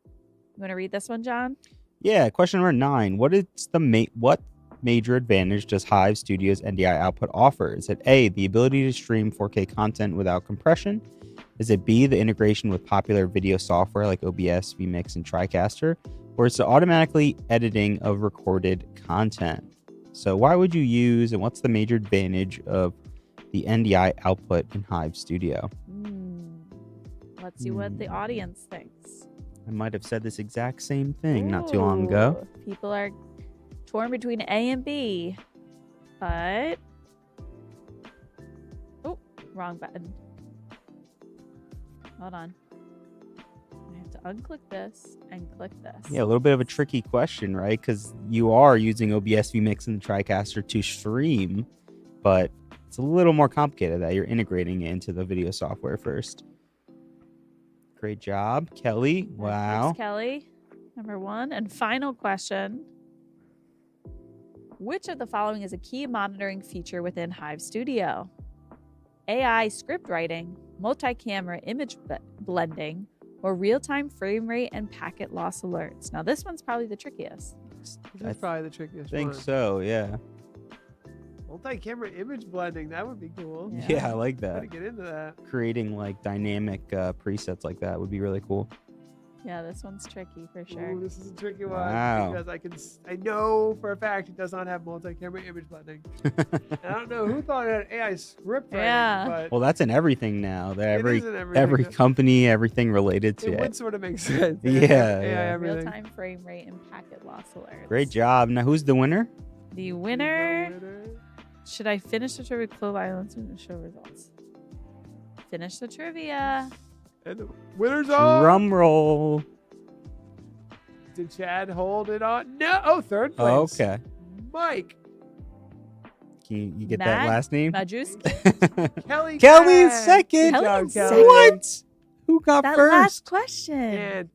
You want to read this one, John? Yeah, question number 9. What major advantage does Hive Studio's NDI output offer? Is it A, the ability to stream 4K content without compression? Is it B, the integration with popular video software like OBS, vmix, and TriCaster? Or is it automatically editing of recorded content? So why would you use, and what's the major advantage of the NDI output in Hive Studio? Let's see what the audience thinks. I might have said this exact same thing not too long ago. People are torn between A and B, but oh, wrong button. Hold on. I have to unclick this and click this. Yeah, a little bit of a tricky question, right? Because you are using OBS, vmix, and the TriCaster to stream, but it's a little more complicated that you're integrating it into the video software first. Great job, Kelly. Wow. Thanks, Kelly. Number 1 and final question. Which of the following is a key monitoring feature within Hive Studio? AI script writing, multi-camera image blending, or real-time frame rate and packet loss alerts? Now, this one's probably the trickiest. That's probably the trickiest I think one. so, yeah. Multi-camera image blending, that would be cool. Yeah, I like that. Gotta get into that. Creating like dynamic presets like that would be really cool. Yeah, this one's tricky for sure. Ooh, this is a tricky one Wow. because I know for a fact it does not have multi-camera image blending. And I don't know who thought it had AI script writing, Yeah. but Well, that's in everything now. That it is in everything. every company, everything related to It it. would sort of make sense. Yeah, AI yeah. everything. Real-time frame rate and packet loss alerts. Great job. Now, who's the winner? The winner. Should I finish the trivia clue violence and show results? Finish the trivia. And the winners are. Drum roll. Did Chad hold it on? No. Oh, third place. Oh, okay. Mike. Can you get that Matt? last name? Juice. Kelly. Kelly's Chad. second. Good Kelly job, in Kelly. second. What? Who got That first? last question. And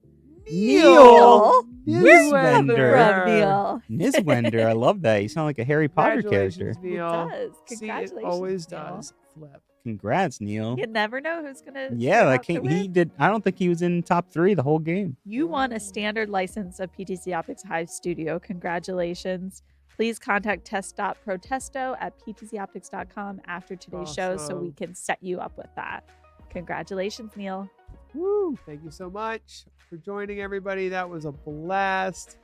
Neil. Niswender. From Neil. Niswender. I love that. You sound like a Harry Potter character. Congratulations, It Neil. does. See, it Congratulations. always Neil. does flip. Congrats, Neil. You never know who's gonna. Yeah, turn that out to came, he win. did. I don't think he was in top 3 the whole game. You won a standard license of PTZOptics Hive Studio. Congratulations. Please contact test.protesto at ptzoptics.com after today's show so we Awesome. can set you up with that. Congratulations, Neil. Woo! Thank you so much for joining, everybody. That was a blast.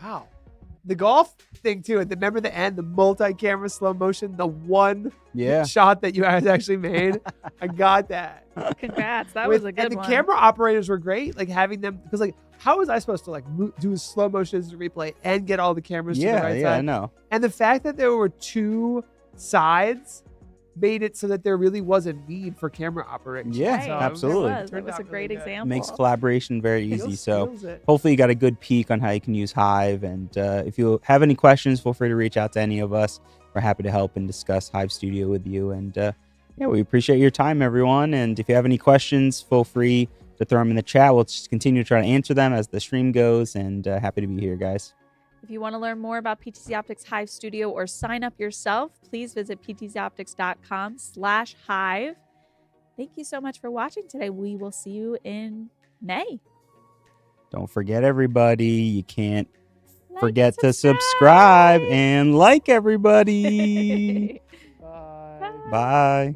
Wow. The golf thing, too. Remember the end, the multi-camera slow motion, the one Yeah. shot that you guys actually made? I got that. Congrats. That was a good and the one. camera operators were great, like having them, because like, how was I supposed to like do a slow motion instant replay and get all the cameras to the Yeah, right yeah, I side? know. And the fact that there were 2 sides made it so that there really was a need for camera operation. Yeah, Right, So absolutely. It was, turned a out great really good. example. Makes collaboration very easy. Feels- So feels it. hopefully you got a good peek on how you can use Hive. And if you have any questions, feel free to reach out to any of us. We're happy to help and discuss Hive Studio with you. And yeah, we appreciate your time, everyone. And if you have any questions, feel free to throw them in the chat. We'll just continue to try to answer them as the stream goes. And happy to be here, guys. If you want to learn more about PTZOptics Hive Studio or sign up yourself, please visit ptzoptics.com/hive. Thank you so much for watching today. We will see you in May. Don't forget, everybody, you can't Like forget and to subscribe and like, everybody. Bye. Bye.